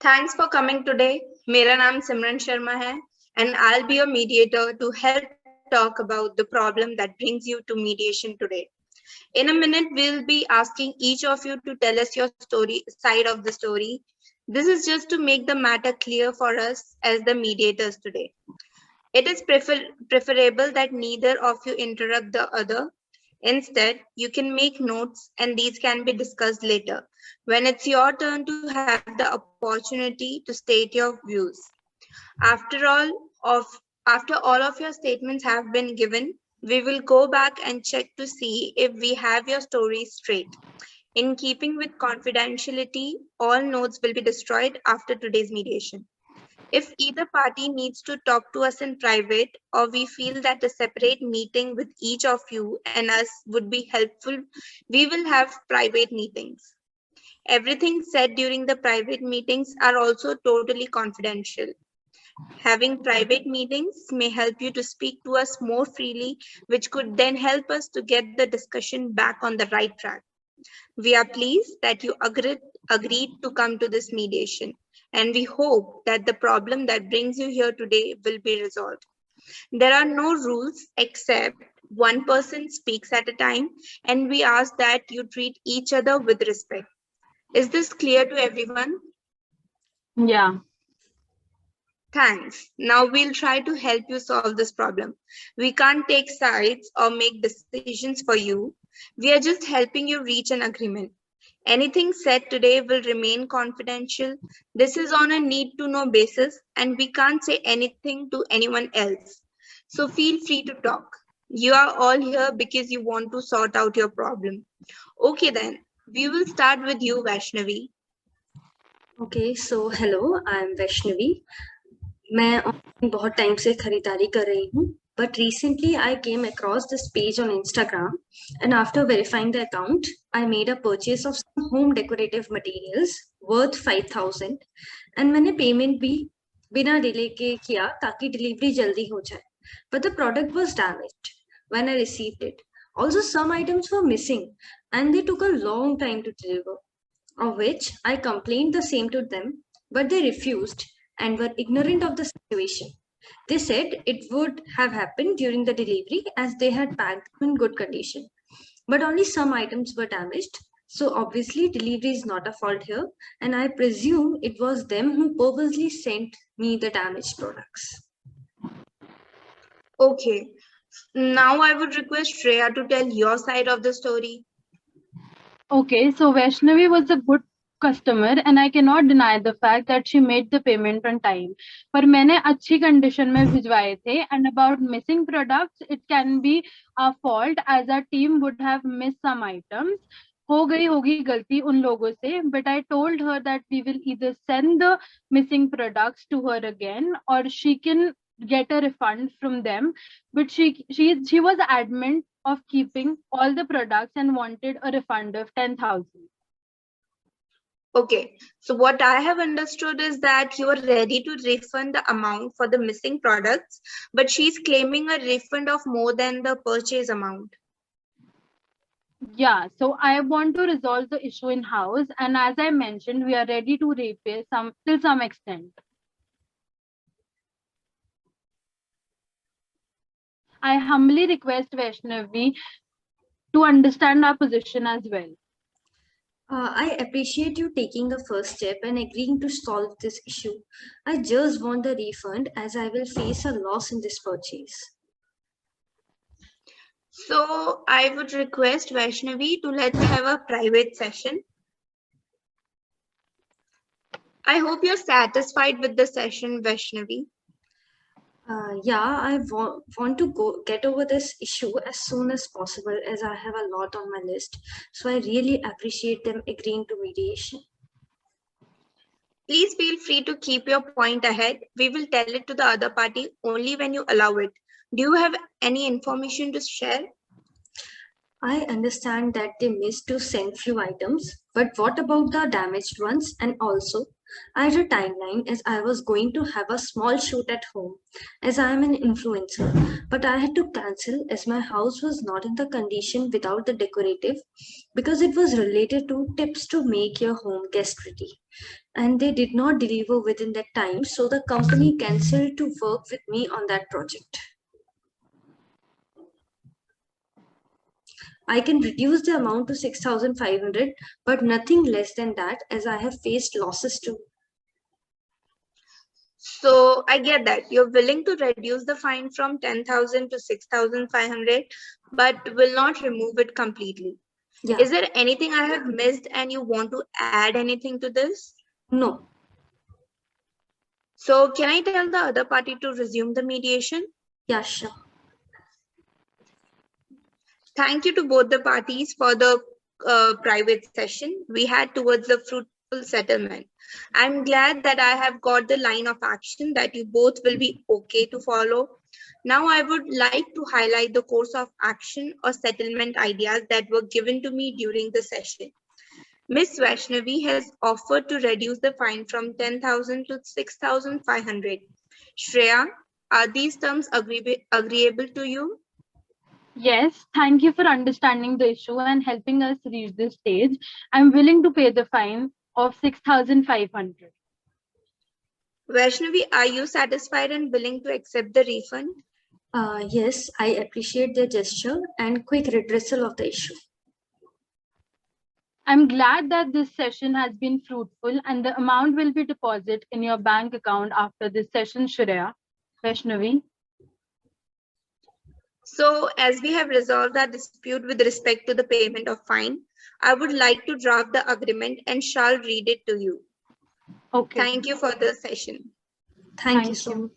Thanks for coming today. मेरा नाम सिमरन शर्मा है and I'll be your mediator to help talk about the problem that brings you to mediation today. In a minute, we'll be asking each of you to tell us your side of the story. This is just to make the matter clear for us as the mediators today. It is preferable that neither of you interrupt the other. Instead, you can make notes and these can be discussed later when it's your turn to have the opportunity to state your views. After after all of your statements have been given, we will go back and check to see if we have your story straight. In keeping with confidentiality, all notes will be destroyed after today's mediation. If either party needs to talk to us in private or we feel that a separate meeting with each of you and us would be helpful, we will have private meetings. Everything said during the private meetings are also totally confidential. Having private meetings may help you to speak to us more freely, which could then help us to get the discussion back on the right track. We are pleased that you agreed to come to this mediation, and we hope that the problem that brings you here today will be resolved. There are no rules except one person speaks at a time, and we ask that you treat each other with respect. Is this clear to everyone? Yeah. Thanks. Now we'll try to help you solve this problem. We can't take sides or make decisions for you. We are just helping you reach an agreement. Anything said today will remain confidential. This is on a need to know basis and we can't say anything to anyone else. So feel free to talk. You are all here because you want to sort out your problem. Okay then, we will start with you, Vaishnavi. Okay, so hello, I'm Vaishnavi. मैं online बहुत time से खरीदारी कर रही हूँ, but recently I came across this page on Instagram, and after verifying the account, I made a purchase of some home decorative materials worth 5,000, and मैंने payment भी बिना delay के किया ताकि delivery जल्दी हो जाए. But the product was damaged when I received it. Also, some items were missing, and they took a long time to deliver. Of which I complained the same to them, but they refused and were ignorant of the situation. They said it would have happened during the delivery as they had packed in good condition. But only some items were damaged. So obviously delivery is not a fault here, and I presume it was them who purposely sent me the damaged products. Okay. Now I would request Shreya to tell your side of the story. Okay, so Vaishnavi was a good customer and I cannot deny the fact that she made the payment on time. पर मैंने अच्छी condition में भिजवाए थे, and about missing products, it can be our fault as our team would have missed some items. हो गई होगी गलती उन लोगों से, but I told her that we will either send the missing products to her again or she can get a refund from them, but she was adamant of keeping all the products and wanted a refund of 10,000. Okay, so what I have understood is that you are ready to refund the amount for the missing products, but she's claiming a refund of more than the purchase amount. Yeah, so I want to resolve the issue in house, and as I mentioned, we are ready to repay till some extent. I humbly request Vaishnavi to understand our position as well. I appreciate you taking the first step and agreeing to solve this issue. I just want the refund as I will face a loss in this purchase. So I would request Vaishnavi to let's have a private session. I hope you're satisfied with the session, Vaishnavi. Yeah, I want to get over this issue as soon as possible as I have a lot on my list. So I really appreciate them agreeing to mediation. Please feel free to keep your point ahead. We will tell it to the other party only when you allow it. Do you have any information to share? I understand that they missed to send few items, but what about the damaged ones? And also, I had a timeline as I was going to have a small shoot at home as I am an influencer, but I had to cancel as my house was not in the condition without the decorative because it was related to tips to make your home guest ready. And they did not deliver within that time, so the company cancelled to work with me on that project. I can reduce the amount to 6,500, but nothing less than that as I have faced losses too. So I get that you're willing to reduce the fine from 10,000 to 6,500, but will not remove it completely. Yeah. Is there anything I have missed and you want to add anything to this? No. So can I tell the other party to resume the mediation? Yeah, sure. Thank you to both the parties for the private session we had towards a fruitful settlement. I'm glad that I have got the line of action that you both will be okay to follow. Now I would like to highlight the course of action or settlement ideas that were given to me during the session. Ms. Vaishnavi has offered to reduce the fine from 10,000 to 6,500. Shreya, are these terms agreeable to you? Yes, thank you for understanding the issue and helping us reach this stage. I'm willing to pay the fine of 6,500. Vaishnavi, are you satisfied and willing to accept the refund? Yes, I appreciate the gesture and quick redressal of the issue. I'm glad that this session has been fruitful and the amount will be deposited in your bank account after this session, Shreya. Vaishnavi. So as we have resolved our dispute with respect to the payment of fine, I would like to draft the agreement and shall read it to you. Okay. Thank you for the session. Thank you so much.